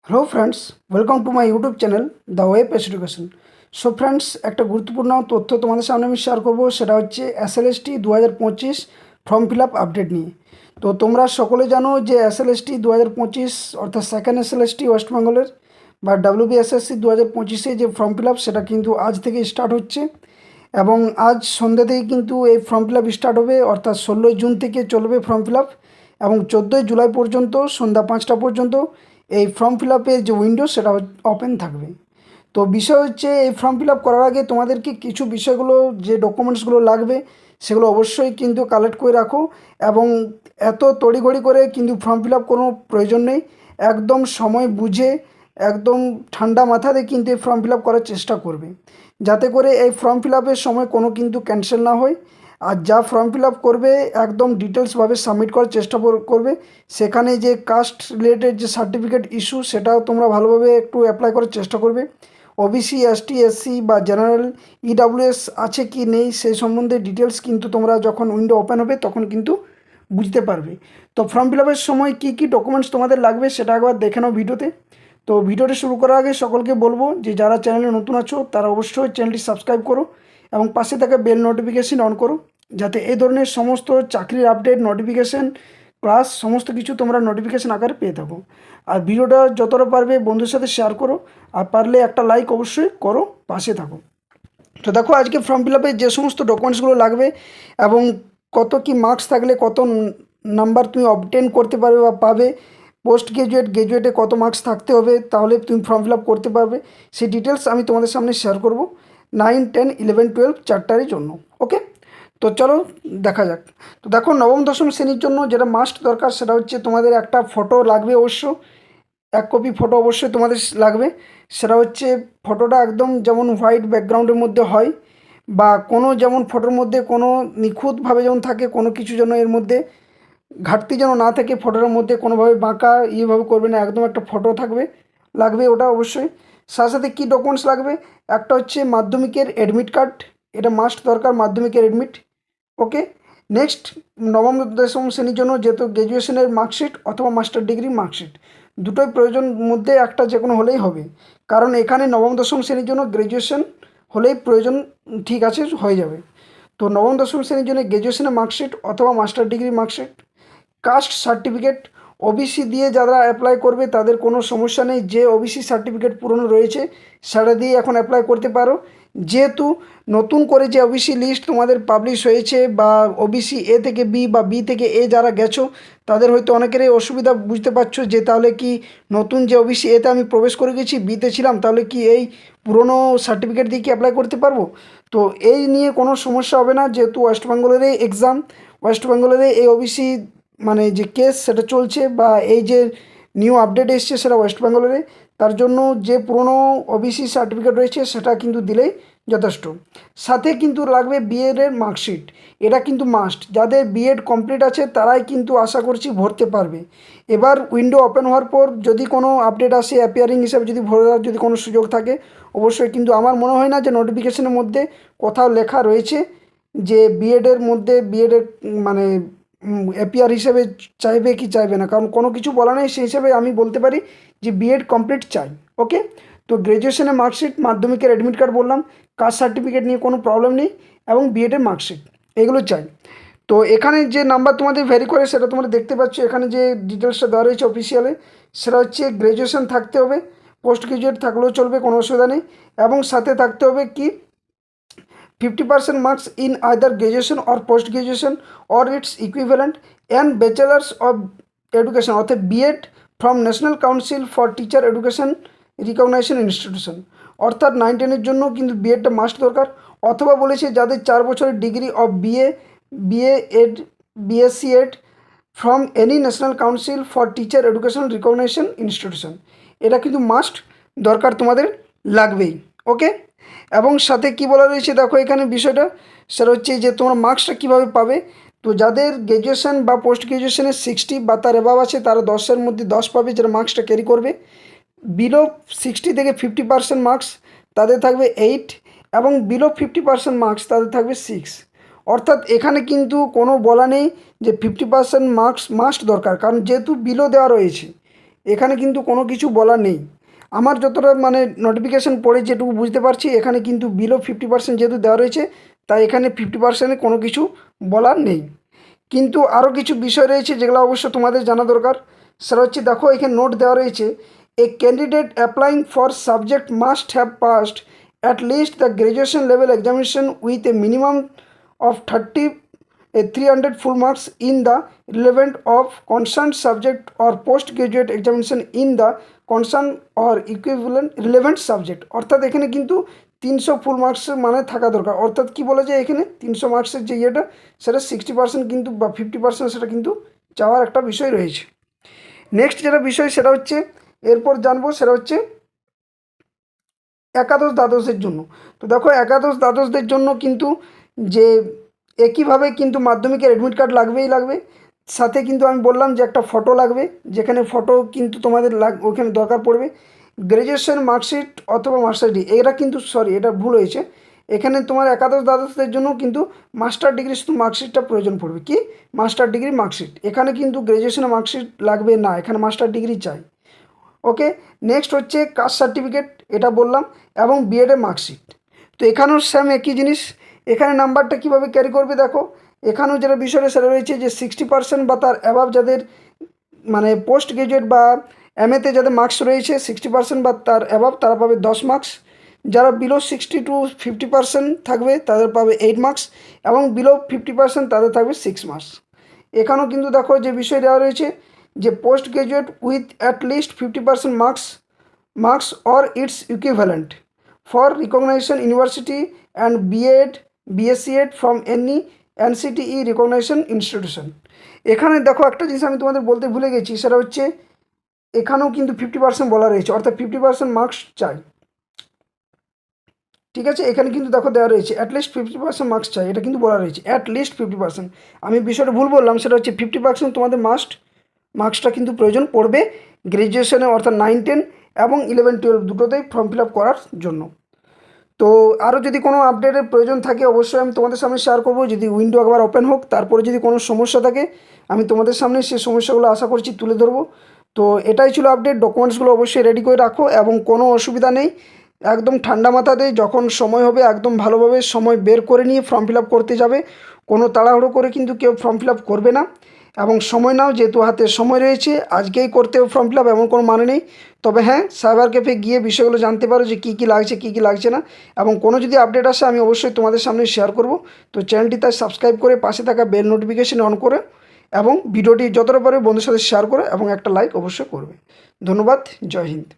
Hello friends, welcome to my YouTube channel the way pace education. So friends, একটা গুরুত্বপূর্ণ তথ্য তোমাদের সামনে আমি শেয়ার করবো, সেটা হচ্ছে SLST 2025 form fill up update নিয়ে। তো তোমরা সকলে জানো যে এসএলএসটি 2025 অর্থাৎ সেকেন্ড এসএলএসটি ওয়েস্ট বেঙ্গলের বা ডাব্লিউবিএসএসসি 2025 যে ফর্ম ফিল আপ সেটা কিন্তু আজ থেকে স্টার্ট হচ্ছে এবং আজ সন্ধ্যা থেকে কিন্তু এই ফর্ম ফিল আপ স্টার্ট হবে, অর্থাৎ 16 জুন থেকে চলবে ফর্ম ফিল আপ এবং 14 জুলাই পর্যন্ত সন্ধ্যা 5টা পর্যন্ত এই ফর্ম ফিল আপের যে উইন্ডো সেটা ওপেন থাকবে। তো বিষয় হচ্ছে, এই ফর্ম ফিল আপ করার আগে তোমাদেরকে কিছু বিষয়গুলো, যে ডকুমেন্টসগুলো লাগবে সেগুলো অবশ্যই কিন্তু কালেক্ট করে রাখো এবং এত তড়িঘড়ি করে কিন্তু ফর্ম ফিল আপ কোনো প্রয়োজন নেই। একদম সময় বুঝে, একদম ঠান্ডা মাথাতে কিন্তু এই ফর্ম ফিল আপ করার চেষ্টা করবে, যাতে করে এই ফর্ম ফিল আপের সময় কোনো কিন্তু ক্যান্সেল না হয়। আর যা ফর্ম ফিল আপ করবে একদম ডিটেলসভাবে সাবমিট করার চেষ্টা করবে। সেখানে যে কাস্ট রিলেটেড যে সার্টিফিকেট ইস্যু সেটাও তোমরা ভালোভাবে একটু অ্যাপ্লাই করার চেষ্টা করবে। ওবিসি, এসটি, এসসি বা জেনারেল, ইডাব্লিউএস আছে কি নেই সেই সম্বন্ধে ডিটেলস কিন্তু তোমরা যখন উইন্ডো ওপেন হবে তখন কিন্তু বুঝতে পারবে। তো ফর্ম ফিল আপের সময় কী কী ডকুমেন্টস তোমাদের লাগবে সেটা একবার দেখে নাও ভিডিওতে। তো ভিডিওটি শুরু করার আগে সকলকে বলবো যে যারা চ্যানেলে নতুন আছো তারা অবশ্যই চ্যানেলটি সাবস্ক্রাইব করো এবং পাশে থাকা বেল নোটিফিকেশন অন করো, যাতে এই ধরনের সমস্ত চাকরির আপডেট, নোটিফিকেশান, ক্লাস সমস্ত কিছু তোমরা নোটিফিকেশান আকারে পেয়ে থাকো। আর ভিডিওটা যতটা পারবে বন্ধুর সাথে শেয়ার করো, আর পারলে একটা লাইক অবশ্যই করো, পাশে থাকো। তো দেখো, আজকে ফর্ম ফিল আপে যে সমস্ত ডকুমেন্টসগুলো লাগবে এবং কত কি মার্কস থাকলে কত নাম্বার তুমি অবটেন করতে পারবে বা পাবে, পোস্ট গ্রাজুয়েট, গ্রাজুয়েটে কত মার্কস থাকতে হবে তাহলে তুমি ফর্ম ফিল আপ করতে পারবে, সেই ডিটেলস আমি তোমাদের সামনে শেয়ার করব 9, 10, 11, 12 চারটারই জন্য। ওকে, তো চলো দেখা যাক। তো দেখো, নবম দশম শ্রেণীর জন্য যেটা মাস্ট দরকার সেটা হচ্ছে তোমাদের একটা ফটো লাগবে অবশ্য, এক কপি ফটো অবশ্যই তোমাদের লাগবে। সেটা হচ্ছে ফটোটা একদম যেমন হোয়াইট ব্যাকগ্রাউন্ডের মধ্যে হয়, বা কোনো যেমন ফটোর মধ্যে কোনো নিখুঁতভাবে যেমন থাকে, কোনো কিছু যেন এর মধ্যে ঘাটতি যেন না থাকে, ফটোটার মধ্যে কোনোভাবে বাঁকা ইয়েভাবে করবে না, একদম একটা ফটো থাকবে, লাগবে ওটা অবশ্যই। সাথে সাথে কী ডকুমেন্টস লাগবে, একটা হচ্ছে মাধ্যমিকের অ্যাডমিট কার্ড, এটা মাস্ট দরকার, মাধ্যমিকের অ্যাডমিট। ওকে, নেক্সট, নবম দশম শ্রেণীর জন্য যেহেতু গ্র্যাজুয়েশনের মার্কশিট অথবা মাস্টার ডিগ্রি মার্কশিট দুটোই প্রয়োজন, মধ্যে একটা যে কোনো হলেই হবে, কারণ এখানে নবম দশম শ্রেণীর জন্য গ্র্যাজুয়েশন হলেই প্রয়োজন, ঠিক আছে, হয়ে যাবে। তো নবম দশম শ্রেণীর জন্য গ্র্যাজুয়েশনের মার্কশিট অথবা master degree mark sheet. Caste certificate, OBC দিয়ে যারা অ্যাপ্লাই করবে তাদের কোনো সমস্যা নেই, যে ওবিসি সার্টিফিকেট পুরনো রয়েছে সেটা দিয়ে এখন অ্যাপ্লাই করতে পারো। যেহেতু নতুন করে যে ওবিসি লিস্ট তোমাদের পাবলিশ হয়েছে, বা ওবিসি এ থেকে বি বা বি থেকে এ যারা গেছো তাদের হয়তো অনেকেরই অসুবিধা, বুঝতে পারছো যে তাহলে কি নতুন যে ওবিসি এতে আমি প্রবেশ করে গেছি, বিতে ছিলাম, তাহলে কি এই পুরনো সার্টিফিকেট দিয়ে কি অ্যাপ্লাই করতে পারবো? তো এই নিয়ে কোনো সমস্যা হবে না, যেহেতু ওয়েস্ট বেঙ্গলেরই এক্সাম, ওয়েস্ট বেঙ্গলের এই ওবিসি মানে যে কেস সেটা চলছে, বা এই যে নিউ আপডেট এসছে সেটা ওয়েস্ট বেঙ্গলের, তার জন্য যে পুরনো ওবিসি সার্টিফিকেট রয়েছে সেটা কিন্তু দিলেই যথেষ্ট। সাথে কিন্তু লাগবে বিএডের মার্কশিট, এটা কিন্তু মাস্ট, যাদের বিএড কমপ্লিট আছে তারাই কিন্তু আশা করছি ভরতে পারবে। এবার উইন্ডো ওপেন হওয়ার পর যদি কোনো আপডেট আসে অ্যাপিয়ারিং হিসাবে, যদি ভরার যদি কোনো সুযোগ থাকে অবশ্যই, কিন্তু আমার মনে হয় না যে নোটিফিকেশনের মধ্যে কোথাও লেখা রয়েছে যে বিএডের মধ্যে, বিএডের মানে এপিআর হিসেবে চাইবে কি চাইবে না, কারণ কোনো কিছু বলা নেই, সেই হিসেবে আমি বলতে পারি যে বিএড কমপ্লিট চাই। ওকে, তো গ্র্যাজুয়েশনের মার্কশিট, মাধ্যমিকের অ্যাডমিট কার্ড বললাম, কাস্ট সার্টিফিকেট নিয়ে কোনো প্রবলেম নেই, এবং বিএডের মার্কশিট এগুলো চাই। তো এখানে যে নাম্বার তোমাদের ভ্যারি করে সেটা তোমরা দেখতে পাচ্ছ, এখানে যে ডিটেলসটা দেওয়া রয়েছে অফিসিয়ালে, সেটা হচ্ছে গ্র্যাজুয়েশন থাকতে হবে, পোস্ট গ্রাজুয়েট থাকলেও চলবে, কোনো অসুবিধা নেই, এবং সাথে থাকতে হবে কি 50% marks in either graduation or post graduation or its equivalent and bachelors of education অর্থাৎ BEd from National Council for Teacher Education recognition institution, অর্থাৎ 9-10-এর জন্য কিন্তু বিএডটা মাস্ট দরকার, অথবা বলেছে যাদের 4 বছরের degree of BA, BA Ed, BSc Ed from any National Council for Teacher Education recognition institution, এটা কিন্তু মাস্ট দরকার, তোমাদের লাগবেই। ওকে, এবং সাথে কি বলা রয়েছে দেখো এখানে বিষয়টা, সেটা হচ্ছে যে তোমরা মার্কসটা কীভাবে পাবে। তো যাদের গ্র্যাজুয়েশন বা পোস্ট গ্র্যাজুয়েশনের 60 বা তার এবাব আছে তারা 10-এর মধ্যে 10 পাবে, যারা মার্কসটা ক্যারি করবে। বিলো 60 থেকে 50% মার্কস তাদের থাকবে 8, এবং বিলো 50% মার্কস তাদের থাকবে 6। অর্থাৎ এখানে কিন্তু কোনো বলা নেই যে 50% মার্কস মাস্ট দরকার, কারণ যেহেতু বিলো দেওয়া রয়েছে, এখানে কিন্তু কোনো কিছু বলা নেই। আমার যতটা মানে নোটিফিকেশান পড়ে যেটুকু বুঝতে পারছি, এখানে কিন্তু বিলো 50% যেহেতু দেওয়া রয়েছে, তাই এখানে 50%-এ কোনো কিছু বলার নেই। কিন্তু আরও কিছু বিষয় রয়েছে যেগুলো অবশ্য তোমাদের জানা দরকার। সেটা হচ্ছে, দেখো এখানে নোট দেওয়া রয়েছে, এ candidate applying for subject must have passed at least the graduation level examination with a minimum of 300 full marks in the relevant of concerned subject or postgraduate examination in the concerned or equivalent relevant subject। অর্থাৎ এখানে কিন্তু 300 ফুল মার্কসের মানে থাকা দরকার। অর্থাৎ কি বলা যায়, এখানে 300 মার্কসের যে ইয়েটা, সেটা 60% কিন্তু বা 50% সেটা কিন্তু চাওয়ার একটা বিষয় রয়েছে। নেক্সট যেটা বিষয় সেটা হচ্ছে, এরপর জানবো, সেটা হচ্ছে একাদশ দ্বাদশের জন্য। তো দেখো একাদশ দ্বাদশদের জন্য কিন্তু যে একইভাবে কিন্তু মাধ্যমিকের অ্যাডমিট কার্ড লাগবেই লাগবে, সাথে কিন্তু আমি বললাম যে একটা ফটো লাগবে, যেখানে ফটো কিন্তু তোমাদের ওখানে দরকার পড়বে। গ্র্যাজুয়েশন মার্কশিট অথবা মাস্টার ডিগ্রি, এরা কিন্তু সরি এটা ভুল হয়েছে, এখানে তোমার একাদশ দ্বাদশদের জন্য কিন্তু মাস্টার ডিগ্রি শুধু মার্কশিটটা প্রয়োজন পড়বে। কি মাস্টার ডিগ্রি মার্কশিট, এখানে কিন্তু গ্র্যাজুয়েশনের মার্কশিট লাগবে না, এখানে মাস্টার ডিগ্রি চাই। ওকে, নেক্সট হচ্ছে কাস্ট সার্টিফিকেট, এটা বললাম, এবং বিএডের মার্কশিট। তো এখানেও সেম একই জিনিস। এখানে নাম্বারটা কীভাবে ক্যারি করবে, দেখো এখানেও যেটা বিষয়টা সেটা রয়েছে যে 60% বা তার অ্যাভাব যাদের মানে পোস্ট গ্রাজুয়েট বা এমএতে যাদের মার্কস রয়েছে 60% বা তার অ্যাভাব, তারা পাবে 10 মার্কস। যারা বিলো 60 to 50% থাকবে তাদের পাবে 8 মার্কস, এবং বিলো 50% তাদের থাকবে 6 মার্কস। এখানেও কিন্তু দেখো যে বিষয় দেওয়া রয়েছে যে post graduate with at least 50% marks or its equivalent for recognition university and B Ed B Sc Ed from any NCTE recognition institution. এখানে দেখো একটা জিনিস আমি তোমাদের বলতে ভুলে গেছি, সেটা হচ্ছে এখানেও কিন্তু 50% বলা রয়েছে, অর্থাৎ 50% মার্কস চাই। ঠিক আছে, এখানে কিন্তু দেখো দেওয়া রয়েছে অ্যাটলিস্ট 50% মার্কস চাই, এটা কিন্তু বলা রয়েছে অ্যাটলিস্ট 50%। আমি বিষয়টা ভুল বললাম, সেটা হচ্ছে 50% তোমাদের মার্কসটা কিন্তু প্রয়োজন পড়বে গ্র্যাজুয়েশনে, অর্থাৎ 9-10 এবং 11-12 দুটোতেই ফর্ম ফিল আপ করার জন্য। তো আরও যদি কোনো আপডেটের প্রয়োজন থাকে অবশ্যই আমি তোমাদের সামনে শেয়ার করবো, যদি উইন্ডো একবার ওপেন হোক, তারপরে যদি কোনো সমস্যা থাকে আমি তোমাদের সামনে সেই সমস্যাগুলো আশা করছি তুলে ধরবো। তো এটাই ছিল আপডেট। ডকুমেন্টসগুলো অবশ্যই রেডি করে রাখো এবং কোনো অসুবিধা নেই, একদম ঠান্ডা মাথাতে যখন সময় হবে একদম ভালোভাবে সময় বের করে নিয়ে ফর্ম ফিল আপ করতে যাবে। কোনো তাড়াহুড়ো করে কিন্তু কেউ ফর্ম ফিল আপ করবে না, এবং সময় নাও, যেহেতু হাতে সময় রয়েছে, আজকেই করতে হবে ফর্ম ফিল আপ এমন কোনো মানে নেই। তবে হ্যাঁ, সাইবার ক্যাফে গিয়ে বিষয়গুলো জানতে পারো যে কী কী লাগছে কী কী লাগছে না, এবং কোনো যদি আপডেট আসে আমি অবশ্যই তোমাদের সামনে শেয়ার করব। তো চ্যানেলটি তাই সাবস্ক্রাইব করে পাশে থাকা বেল নোটিফিকেশন অন করে, এবং ভিডিওটি যতটা পারে বন্ধুর সাথে শেয়ার করে, এবং একটা লাইক অবশ্যই করবে। ধন্যবাদ, জয় হিন্দ।